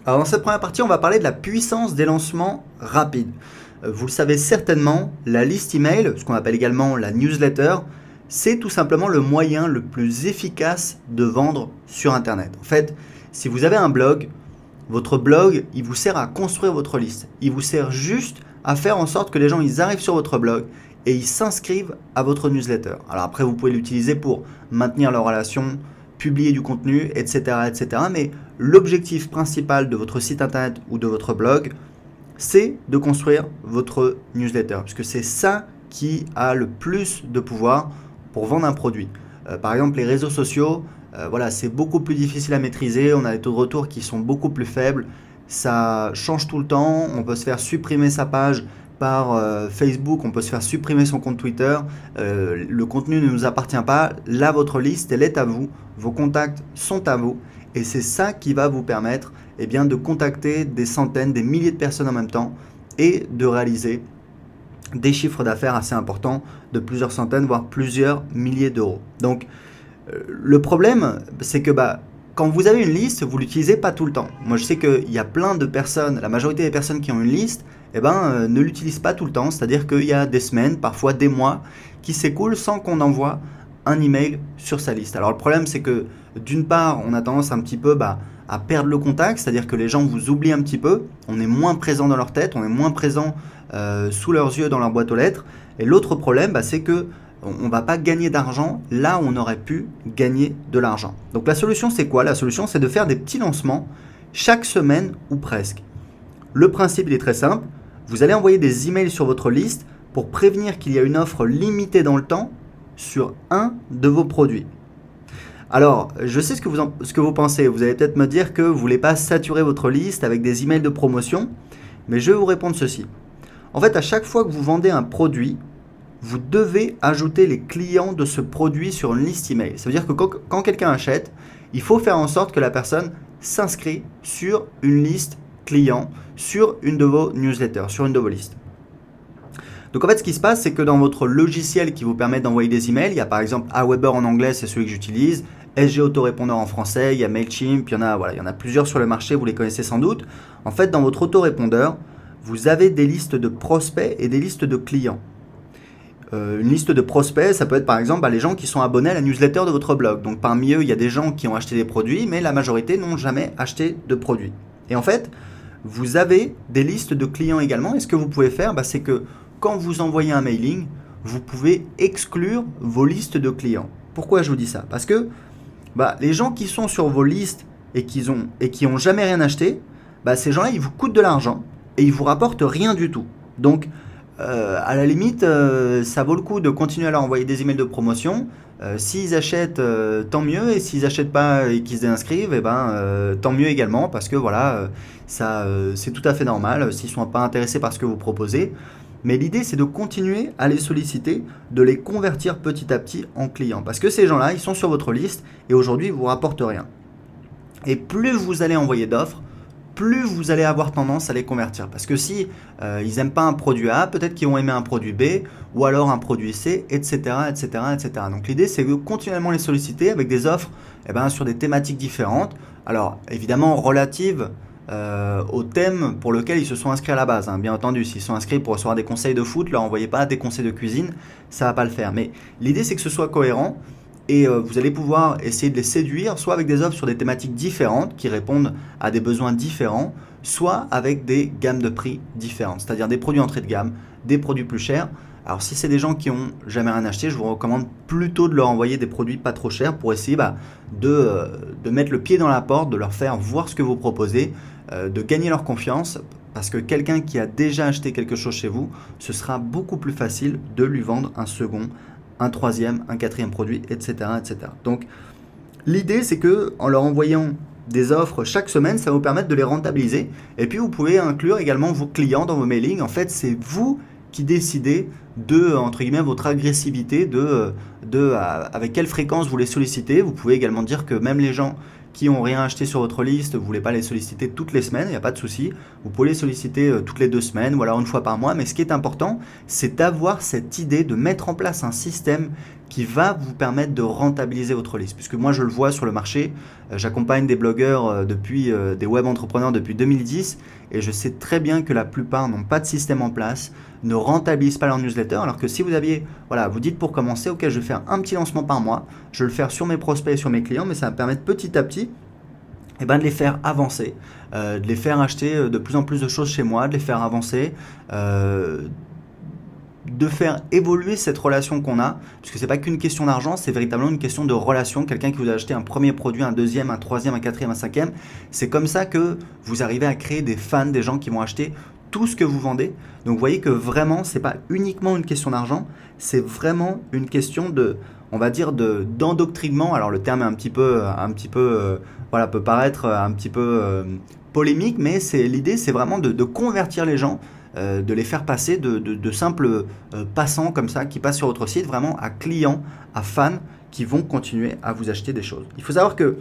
Alors dans cette première partie, on va parler de la puissance des lancements rapides. Vous le savez certainement, la liste email, ce qu'on appelle également la newsletter, c'est tout simplement le moyen le plus efficace de vendre sur Internet. En fait, si vous avez un blog, votre blog, il vous sert à construire votre liste. Il vous sert juste à faire en sorte que les gens ils arrivent sur votre blog et ils s'inscrivent à votre newsletter. Alors après, vous pouvez l'utiliser pour maintenir leur relation, publier du contenu, etc. etc. Mais l'objectif principal de votre site internet ou de votre blog, c'est de construire votre newsletter, puisque c'est ça qui a le plus de pouvoir pour vendre un produit. Par exemple, les réseaux sociaux, voilà, c'est beaucoup plus difficile à maîtriser, on a des taux de retour qui sont beaucoup plus faibles, ça change tout le temps, on peut se faire supprimer sa page par Facebook, on peut se faire supprimer son compte Twitter, le contenu ne nous appartient pas, là votre liste elle est à vous, vos contacts sont à vous et c'est ça qui va vous permettre de contacter des centaines, des milliers de personnes en même temps et de réaliser des chiffres d'affaires assez importants de plusieurs centaines voire plusieurs milliers d'euros. Donc le problème c'est que quand vous avez une liste, vous ne l'utilisez pas tout le temps. Moi je sais qu'il y a plein de personnes, la majorité des personnes qui ont une liste ne l'utilisent pas tout le temps, c'est-à-dire qu'il y a des semaines, parfois des mois qui s'écoulent sans qu'on envoie un email sur sa liste. Alors le problème c'est que d'une part on a tendance un petit peu à perdre le contact, c'est-à-dire que les gens vous oublient un petit peu, on est moins présent dans leur tête, on est moins présent sous leurs yeux dans leur boîte aux lettres. Et l'autre problème c'est que on ne va pas gagner d'argent là où on aurait pu gagner de l'argent. Donc la solution c'est quoi? La solution c'est de faire des petits lancements chaque semaine ou presque. Le principe il est très simple, vous allez envoyer des emails sur votre liste pour prévenir qu'il y a une offre limitée dans le temps sur un de vos produits. Alors, je sais ce que vous pensez, vous allez peut-être me dire que vous ne voulez pas saturer votre liste avec des emails de promotion, mais je vais vous répondre ceci. En fait, à chaque fois que vous vendez un produit, vous devez ajouter les clients de ce produit sur une liste email. Ça veut dire que quand quelqu'un achète, il faut faire en sorte que la personne s'inscrit sur une liste client, sur une de vos newsletters, sur une de vos listes. Donc en fait, ce qui se passe, c'est que dans votre logiciel qui vous permet d'envoyer des emails, il y a par exemple Aweber en anglais, c'est celui que j'utilise, SG Autorépondeur en français, il y a Mailchimp, il y en a plusieurs sur le marché, vous les connaissez sans doute. En fait, dans votre autorépondeur, vous avez des listes de prospects et des listes de clients. Une liste de prospects, ça peut être par exemple les gens qui sont abonnés à la newsletter de votre blog. Donc parmi eux, il y a des gens qui ont acheté des produits, mais la majorité n'ont jamais acheté de produits. Et en fait, vous avez des listes de clients également. Et ce que vous pouvez faire, c'est que quand vous envoyez un mailing, vous pouvez exclure vos listes de clients. Pourquoi je vous dis ça? Parce que les gens qui sont sur vos listes et qui ont jamais rien acheté, ces gens-là, ils vous coûtent de l'argent et ils vous rapportent rien du tout. Donc, à la limite, ça vaut le coup de continuer à leur envoyer des emails de promotion. S'ils achètent, tant mieux. Et s'ils n'achètent pas et qu'ils se déinscrivent, tant mieux également. Parce que c'est tout à fait normal s'ils ne sont pas intéressés par ce que vous proposez. Mais l'idée, c'est de continuer à les solliciter, de les convertir petit à petit en clients. Parce que ces gens-là, ils sont sur votre liste et aujourd'hui, ils ne vous rapportent rien. Et plus vous allez envoyer d'offres, plus vous allez avoir tendance à les convertir. Parce que si ils n'aiment pas un produit A, peut-être qu'ils vont aimer un produit B ou alors un produit C, etc. etc., etc. Donc l'idée, c'est de continuellement les solliciter avec des offres sur des thématiques différentes. Alors évidemment relatives au thème pour lequel ils se sont inscrits à la base. Bien entendu, s'ils sont inscrits pour recevoir des conseils de foot, leur envoyez pas des conseils de cuisine, ça ne va pas le faire. Mais l'idée, c'est que ce soit cohérent. Et vous allez pouvoir essayer de les séduire, soit avec des offres sur des thématiques différentes qui répondent à des besoins différents, soit avec des gammes de prix différentes, c'est-à-dire des produits entrée de gamme, des produits plus chers. Alors si c'est des gens qui n'ont jamais rien acheté, je vous recommande plutôt de leur envoyer des produits pas trop chers pour essayer de mettre le pied dans la porte, de leur faire voir ce que vous proposez, de gagner leur confiance. Parce que quelqu'un qui a déjà acheté quelque chose chez vous, ce sera beaucoup plus facile de lui vendre un second, un troisième, un quatrième produit, etc. etc. Donc, l'idée, c'est que en leur envoyant des offres chaque semaine, ça va vous permettre de les rentabiliser. Et puis, vous pouvez inclure également vos clients dans vos mailings. En fait, c'est vous qui décidez de, entre guillemets, votre agressivité, avec quelle fréquence vous les sollicitez. Vous pouvez également dire que même les gens qui n'ont rien acheté sur votre liste, vous ne voulez pas les solliciter toutes les semaines, il n'y a pas de souci. Vous pouvez les solliciter toutes les 2 semaines ou alors une fois par mois. Mais ce qui est important, c'est d'avoir cette idée de mettre en place un système qui va vous permettre de rentabiliser votre liste. Puisque moi, je le vois sur le marché, j'accompagne des blogueurs des web entrepreneurs depuis 2010 et je sais très bien que la plupart n'ont pas de système en place, ne rentabilisent pas leur newsletter. Alors que si vous aviez, voilà, vous dites pour commencer, ok, je vais faire un petit lancement par mois, je vais le faire sur mes prospects et sur mes clients, mais ça va me permettre petit à petit de les faire avancer, de les faire acheter de plus en plus de choses chez moi, de les faire avancer, de faire évoluer cette relation qu'on a, puisque c'est pas qu'une question d'argent, c'est véritablement une question de relation. Quelqu'un qui vous a acheté un premier produit, un deuxième, un troisième, un quatrième, un cinquième, c'est comme ça que vous arrivez à créer des fans, des gens qui vont acheter tout ce que vous vendez. Donc vous voyez que vraiment, c'est pas uniquement une question d'argent, c'est vraiment une question de, on va dire, d'endoctrinement. Alors le terme est un petit peu, voilà, peut paraître un petit peu polémique, mais l'idée, c'est vraiment de convertir les gens, de les faire passer de simples passants comme ça, qui passent sur votre site, vraiment à clients, à fans, qui vont continuer à vous acheter des choses. Il faut savoir que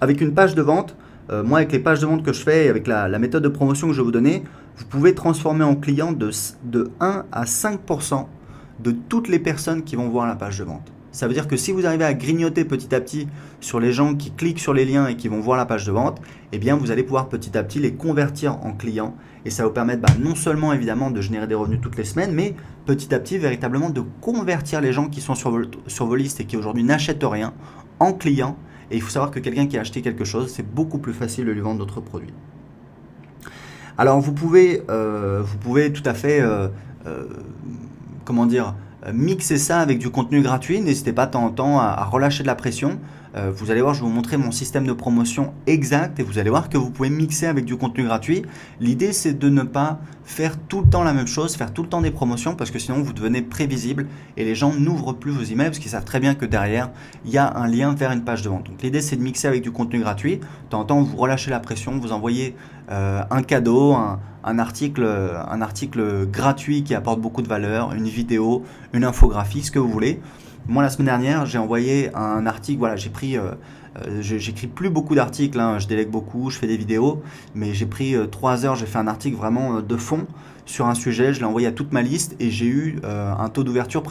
avec une page de vente, moi avec les pages de vente que je fais, avec la méthode de promotion que je vais vous donner, vous pouvez transformer en client de 1 à 5% de toutes les personnes qui vont voir la page de vente. Ça veut dire que si vous arrivez à grignoter petit à petit sur les gens qui cliquent sur les liens et qui vont voir la page de vente, eh bien vous allez pouvoir petit à petit les convertir en clients et ça va vous permettre non seulement évidemment de générer des revenus toutes les semaines, mais petit à petit véritablement de convertir les gens qui sont sur vos listes et qui aujourd'hui n'achètent rien en clients. Et il faut savoir que quelqu'un qui a acheté quelque chose, c'est beaucoup plus facile de lui vendre d'autres produits. Alors vous pouvez tout à fait, comment dire, mixer ça avec du contenu gratuit. N'hésitez pas de temps en temps à relâcher de la pression. Vous allez voir, je vais vous montrer mon système de promotion exact et vous allez voir que vous pouvez mixer avec du contenu gratuit. L'idée, c'est de ne pas faire tout le temps la même chose, faire tout le temps des promotions parce que sinon vous devenez prévisible et les gens n'ouvrent plus vos emails parce qu'ils savent très bien que derrière, il y a un lien vers une page de vente. Donc l'idée, c'est de mixer avec du contenu gratuit. De temps en temps, vous relâchez la pression, vous envoyez un cadeau, un article gratuit qui apporte beaucoup de valeur, une vidéo, une infographie, ce que vous voulez. Moi, la semaine dernière, j'ai envoyé un article. Voilà, j'écris plus beaucoup d'articles, hein, je délègue beaucoup, je fais des vidéos, mais j'ai pris 3 heures, j'ai fait un article vraiment de fond sur un sujet, je l'ai envoyé à toute ma liste et j'ai eu un taux d'ouverture,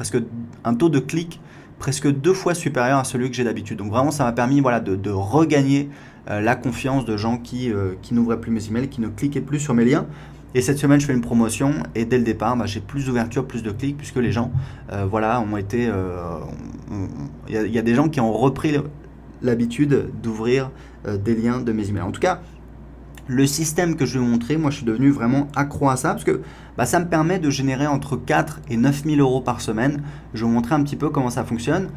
un taux de clic presque 2 fois supérieur à celui que j'ai d'habitude. Donc vraiment, ça m'a permis de regagner la confiance de gens qui n'ouvraient plus mes emails, qui ne cliquaient plus sur mes liens. Et cette semaine, je fais une promotion et dès le départ, j'ai plus d'ouverture, plus de clics puisque les gens, ont été... Il y a des gens qui ont repris l'habitude d'ouvrir des liens de mes emails. En tout cas, le système que je vais vous montrer, moi, je suis devenu vraiment accro à ça parce que ça me permet de générer entre 4 et 9 000 euros par semaine. Je vais vous montrer un petit peu comment ça fonctionne.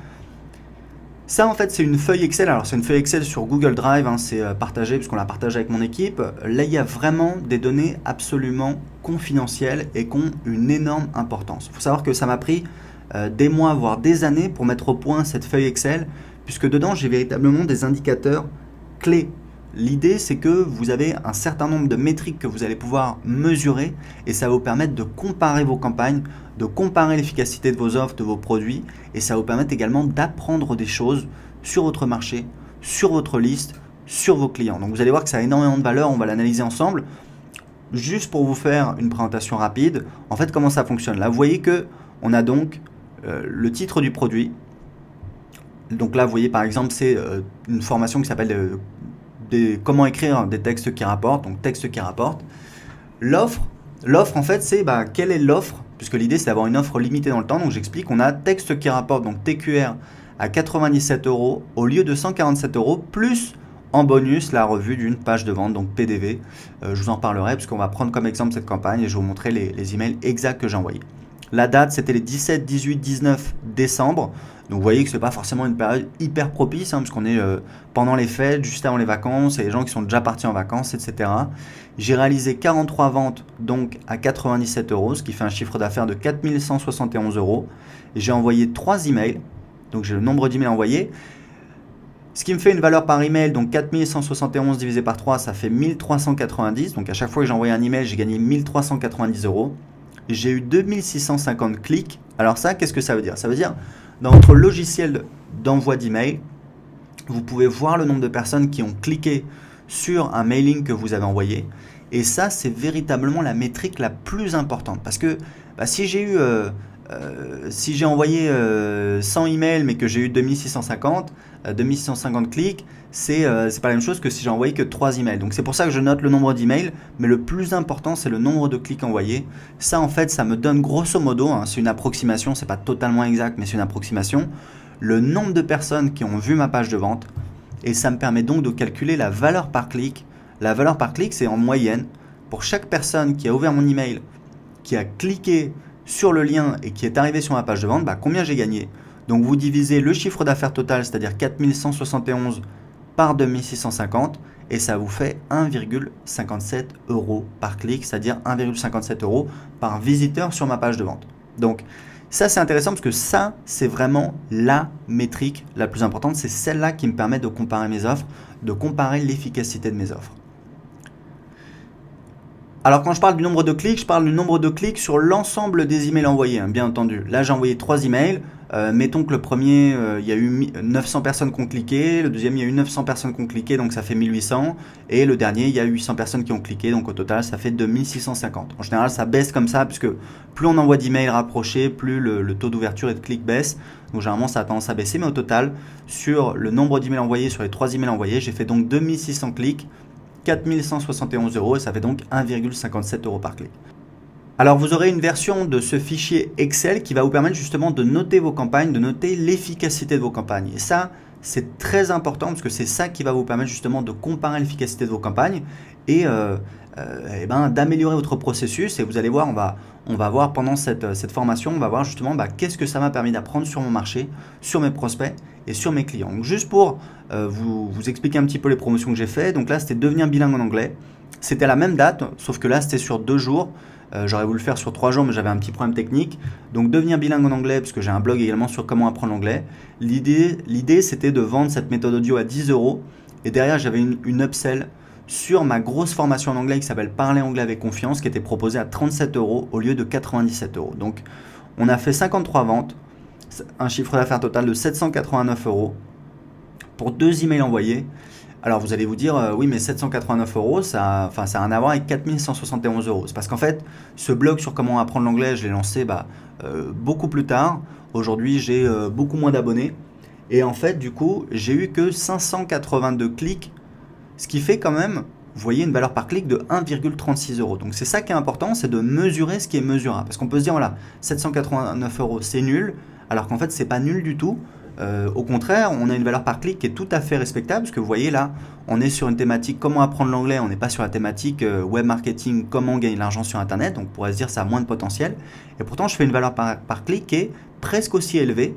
Ça, en fait, c'est une feuille Excel. Alors, c'est une feuille Excel sur Google Drive. C'est partagé puisqu'on l'a partagé avec mon équipe. Là, il y a vraiment des données absolument confidentielles et qui ont une énorme importance. Il faut savoir que ça m'a pris des mois, voire des années pour mettre au point cette feuille Excel puisque dedans, j'ai véritablement des indicateurs clés. L'idée, c'est que vous avez un certain nombre de métriques que vous allez pouvoir mesurer et ça va vous permettre de comparer vos campagnes, de comparer l'efficacité de vos offres, de vos produits et ça va vous permettre également d'apprendre des choses sur votre marché, sur votre liste, sur vos clients. Donc vous allez voir que ça a énormément de valeur, on va l'analyser ensemble. Juste pour vous faire une présentation rapide, en fait, comment ça fonctionne. Là, vous voyez qu'on a donc le titre du produit. Donc là, vous voyez par exemple, c'est une formation qui s'appelle comment écrire des textes qui rapportent, donc texte qui rapporte. L'offre en fait, c'est quelle est l'offre, puisque l'idée c'est d'avoir une offre limitée dans le temps. Donc j'explique, on a texte qui rapporte, donc TQR à 97 € au lieu de 147 € plus en bonus la revue d'une page de vente, donc PDV. Je vous en parlerai puisqu'on va prendre comme exemple cette campagne et je vais vous montrer les emails exacts que j'ai envoyés. La date, c'était les 17, 18, 19 décembre. Donc vous voyez que ce n'est pas forcément une période hyper propice, parce qu'on est pendant les fêtes, juste avant les vacances, et les gens qui sont déjà partis en vacances, etc. J'ai réalisé 43 ventes donc à 97 €, ce qui fait un chiffre d'affaires de 4 171 €. J'ai envoyé 3 emails, donc j'ai le nombre d'emails envoyés. Ce qui me fait une valeur par email, donc 4171 divisé par 3, ça fait 1390. Donc à chaque fois que j'ai envoyé un email, j'ai gagné 1390 €. J'ai eu 2650 clics. Alors ça, qu'est-ce que ça veut dire? Ça veut dire, dans votre logiciel d'envoi d'email, vous pouvez voir le nombre de personnes qui ont cliqué sur un mailing que vous avez envoyé. Et ça, c'est véritablement la métrique la plus importante. Parce que si j'ai eu Si j'ai envoyé 100 emails mais que j'ai eu 2650 clics, c'est pas la même chose que si j'ai envoyé que 3 emails. Donc c'est pour ça que je note le nombre d'emails, mais le plus important c'est le nombre de clics envoyés. Ça en fait ça me donne grosso modo, hein, c'est une approximation, c'est pas totalement exact mais c'est une approximation, le nombre de personnes qui ont vu ma page de vente, et ça me permet donc de calculer la valeur par clic. La valeur par clic c'est en moyenne, pour chaque personne qui a ouvert mon email, qui a cliqué sur le lien et qui est arrivé sur ma page de vente, combien j'ai gagné. Donc vous divisez le chiffre d'affaires total, c'est-à-dire 4171 par 2650, et ça vous fait 1,57 € par clic, c'est-à-dire 1,57 € par visiteur sur ma page de vente. Donc ça c'est intéressant parce que ça c'est vraiment la métrique la plus importante, c'est celle-là qui me permet de comparer mes offres, de comparer l'efficacité de mes offres. Alors quand je parle du nombre de clics, je parle du nombre de clics sur l'ensemble des emails envoyés, hein, bien entendu. Là j'ai envoyé 3 emails, mettons que le premier, il y a eu 900 personnes qui ont cliqué, le deuxième il y a eu 900 personnes qui ont cliqué, donc ça fait 1800, et le dernier il y a eu 800 personnes qui ont cliqué, donc au total ça fait 2650. En général ça baisse comme ça, puisque plus on envoie d'emails rapprochés, plus le taux d'ouverture et de clics baisse, donc généralement ça a tendance à baisser, mais au total, sur le nombre d'emails envoyés, sur les 3 emails envoyés, j'ai fait donc 2600 clics, 4171 € et ça fait donc 1,57 € par clic. Alors vous aurez une version de ce fichier Excel qui va vous permettre justement de noter vos campagnes, de noter l'efficacité de vos campagnes. Et ça, c'est très important parce que c'est ça qui va vous permettre justement de comparer l'efficacité de vos campagnes et d'améliorer votre processus. Et vous allez voir, on va voir pendant cette formation, on va voir justement qu'est-ce que ça m'a permis d'apprendre sur mon marché, sur mes prospects et sur mes clients. Donc juste pour vous expliquer un petit peu les promotions que j'ai fait. Donc là, c'était devenir bilingue en anglais. C'était la même date, sauf que là, c'était sur 2 jours. J'aurais voulu le faire sur 3 jours, mais j'avais un petit problème technique. Donc devenir bilingue en anglais, parce que j'ai un blog également sur comment apprendre l'anglais. L'idée, c'était de vendre cette méthode audio à 10 €. Et derrière, j'avais une upsell sur ma grosse formation en anglais qui s'appelle Parler anglais avec confiance, qui était proposée à 37 € au lieu de 97 €. Donc on a fait 53 ventes, un chiffre d'affaires total de 789 € pour 2 emails envoyés. Alors vous allez vous dire, oui mais 789 €, ça a rien à voir avec 4171 €. C'est parce qu'en fait, ce blog sur comment apprendre l'anglais, je l'ai lancé beaucoup plus tard. Aujourd'hui, j'ai beaucoup moins d'abonnés. Et en fait, du coup, j'ai eu que 582 clics, ce qui fait quand même, vous voyez, une valeur par clic de 1,36 €. Donc c'est ça qui est important, c'est de mesurer ce qui est mesurable. Parce qu'on peut se dire, voilà, 789 € c'est nul, alors qu'en fait, c'est pas nul du tout. Au contraire, on a une valeur par clic qui est tout à fait respectable, parce que vous voyez là, on est sur une thématique comment apprendre l'anglais, on n'est pas sur la thématique web marketing, comment gagner de l'argent sur internet, donc on pourrait se dire ça a moins de potentiel, et pourtant je fais une valeur par clic qui est presque aussi élevée,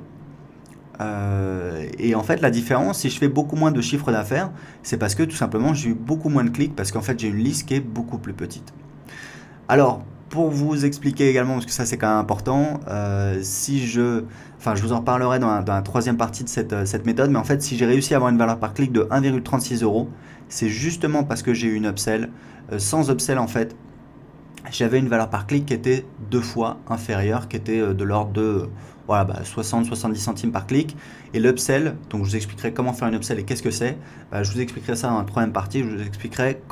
et en fait la différence, si je fais beaucoup moins de chiffre d'affaires, c'est parce que tout simplement j'ai eu beaucoup moins de clics, parce qu'en fait j'ai une liste qui est beaucoup plus petite. Alors, pour vous expliquer également, parce que ça c'est quand même important, je vous en reparlerai dans la troisième partie de cette méthode, mais en fait si j'ai réussi à avoir une valeur par clic de 1,36 €, c'est justement parce que j'ai eu une upsell. Sans upsell en fait, j'avais une valeur par clic qui était 2 fois inférieure, qui était de l'ordre de 60-70 centimes par clic. Et l'upsell, donc je vous expliquerai comment faire une upsell et qu'est-ce que c'est. Je vous expliquerai ça dans la troisième partie, je vous expliquerai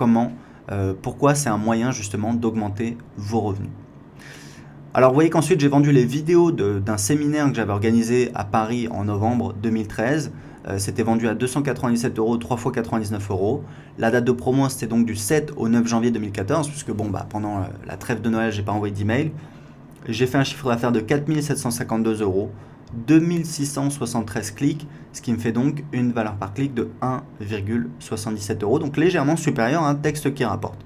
pourquoi c'est un moyen justement d'augmenter vos revenus. Alors vous voyez qu'ensuite j'ai vendu les vidéos d'un séminaire que j'avais organisé à Paris en novembre 2013. C'était vendu à 297 €, 3 fois 99 €. La date de promo c'était donc du 7 au 9 janvier 2014, puisque pendant la trêve de Noël j'ai pas envoyé d'email. J'ai fait un chiffre d'affaires de 4752 €, 2673 clics, ce qui me fait donc une valeur par clic de 1,77 €, donc légèrement supérieur à un texte qui rapporte.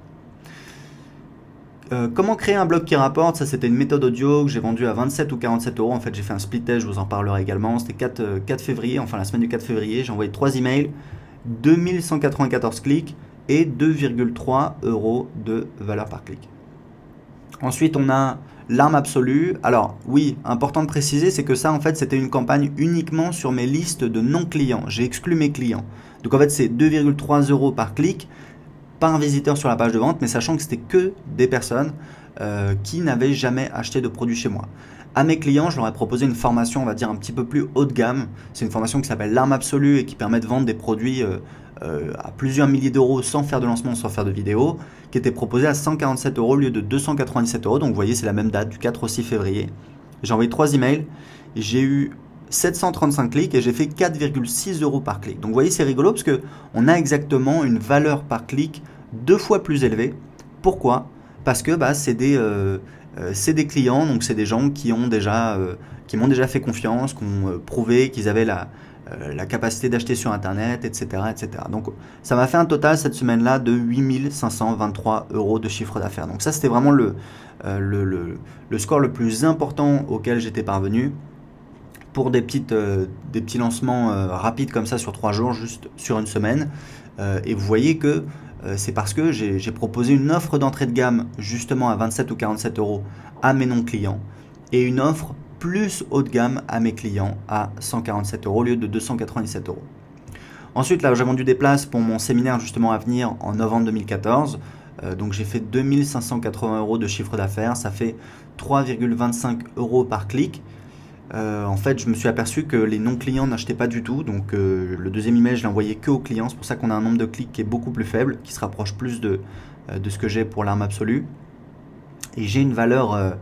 Comment créer un blog qui rapporte? Ça c'était une méthode audio que j'ai vendue à 27 ou 47 €. En fait j'ai fait un split test, je vous en parlerai également. C'était 4 février, enfin la semaine du 4 février, j'ai envoyé 3 emails, 2194 clics et 2,3 € de valeur par clic. Ensuite on a l'arme absolue. Alors oui, important de préciser, c'est que ça en fait c'était une campagne uniquement sur mes listes de non-clients. J'ai exclu mes clients. Donc en fait c'est 2,3 € par clic par visiteur sur la page de vente, mais sachant que c'était que des personnes qui n'avaient jamais acheté de produits chez moi. À mes clients, je leur ai proposé une formation, on va dire un petit peu plus haut de gamme. C'est une formation qui s'appelle l'arme absolue et qui permet de vendre des produits à plusieurs milliers d'euros sans faire de lancement, sans faire de vidéo, qui était proposée à 147 € au lieu de 297 €. Donc vous voyez, c'est la même date, du 4 au 6 février. j'ai envoyé 3 emails, j'ai eu 735 clics et j'ai fait 4,6 € par clic. Donc vous voyez, c'est rigolo parce qu'on a exactement une valeur par clic 2 fois plus élevée. Pourquoi? Parce que c'est des clients, donc c'est des gens qui m'ont déjà fait confiance, qui ont prouvé qu'ils avaient la capacité d'acheter sur Internet, etc., etc. Donc ça m'a fait un total cette semaine-là de 8 523 € de chiffre d'affaires. Donc ça, c'était vraiment le score le plus important auquel j'étais parvenu pour des petits lancements rapides comme ça sur 3 jours, juste sur une semaine. Et vous voyez que c'est parce que j'ai proposé une offre d'entrée de gamme justement à 27 ou 47 € à mes non-clients et une offre plus haut de gamme à mes clients à 147 € au lieu de 297 €. Ensuite, là, j'ai vendu des places pour mon séminaire justement à venir en novembre 2014. Donc j'ai fait 2580 € de chiffre d'affaires, ça fait 3,25 € par clic. En fait, je me suis aperçu que les non-clients n'achetaient pas du tout. Donc le deuxième email, je l'ai envoyé que aux clients. C'est pour ça qu'on a un nombre de clics qui est beaucoup plus faible, qui se rapproche plus de ce que j'ai pour l'arme absolue. Et j'ai une valeur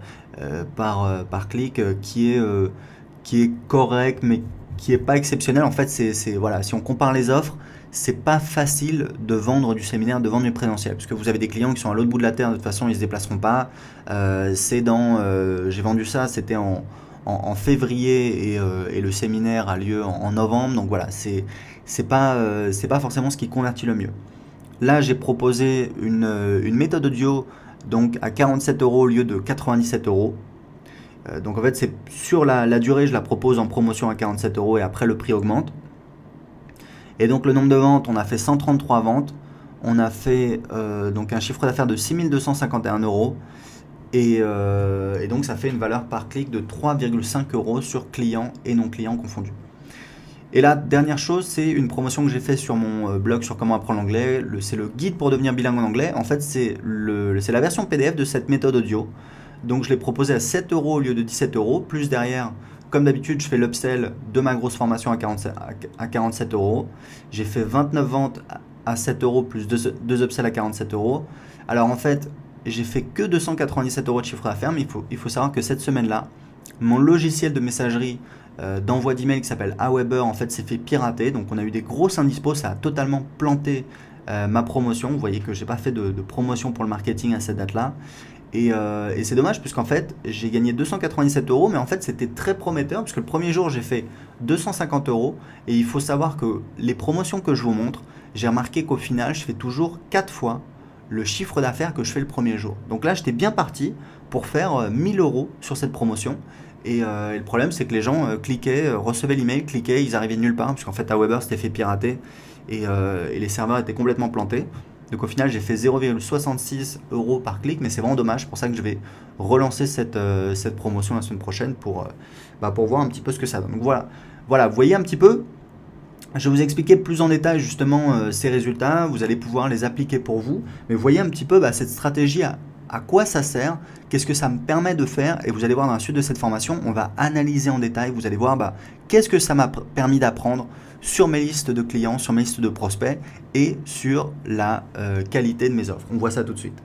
par clic qui est correcte, mais qui n'est pas exceptionnelle. En fait, voilà, si on compare les offres, c'est pas facile de vendre du séminaire, de vendre du présentiel, parce que vous avez des clients qui sont à l'autre bout de la terre, de toute façon, ils ne se déplaceront pas. J'ai vendu ça, c'était en février et le séminaire a lieu en novembre. Donc voilà, c'est pas forcément ce qui convertit le mieux. Là, j'ai proposé une méthode audio donc à 47 € au lieu de 97 €. Donc en fait, c'est sur la durée, je la propose en promotion à 47 € et après le prix augmente. Et donc le nombre de ventes, on a fait 133 ventes. On a fait donc un chiffre d'affaires de 6 251 €. Et donc ça fait une valeur par clic de 3,5 € sur clients et non clients confondus. Et la dernière chose, c'est une promotion que j'ai fait sur mon blog sur comment apprendre l'anglais. C'est le guide pour devenir bilingue en anglais. En fait, c'est la version PDF de cette méthode audio. Donc je l'ai proposé à 7 € au lieu de 17 €. Plus derrière, comme d'habitude, je fais l'upsell de ma grosse formation à 47 €. J'ai fait 29 ventes à 7 € plus 2 upsells à 47 €. Alors en fait, j'ai fait que 297 € de chiffre d'affaires, mais il faut savoir que cette semaine-là, mon logiciel de messagerie d'envoi d'email qui s'appelle Aweber, en fait, s'est fait pirater. Donc on a eu des grosses indispos, ça a totalement planté ma promotion. Vous voyez que j'ai pas fait de promotion pour le marketing à cette date-là. Et c'est dommage puisqu'en fait, j'ai gagné 297 €, mais en fait, c'était très prometteur puisque le premier jour, j'ai fait 250 € et il faut savoir que les promotions que je vous montre, j'ai remarqué qu'au final, je fais toujours 4 fois le chiffre d'affaires que je fais le premier jour. Donc là, j'étais bien parti pour faire 1000 € sur cette promotion. Et le problème, c'est que les gens cliquaient, recevaient l'email, cliquaient, ils arrivaient de nulle part, puisqu'en fait, Aweber s'était fait pirater et les serveurs étaient complètement plantés. Donc au final, j'ai fait 0,66 € par clic, mais c'est vraiment dommage. C'est pour ça que je vais relancer cette promotion la semaine prochaine pour voir un petit peu ce que ça donne. Donc voilà, vous voyez un petit peu. Je vais vous expliquer plus en détail justement ces résultats, vous allez pouvoir les appliquer pour vous, mais vous voyez un petit peu cette stratégie, à quoi ça sert, qu'est-ce que ça me permet de faire, et vous allez voir dans la suite de cette formation, on va analyser en détail, vous allez voir qu'est-ce que ça m'a permis d'apprendre sur mes listes de clients, sur mes listes de prospects et sur la qualité de mes offres. On voit ça tout de suite.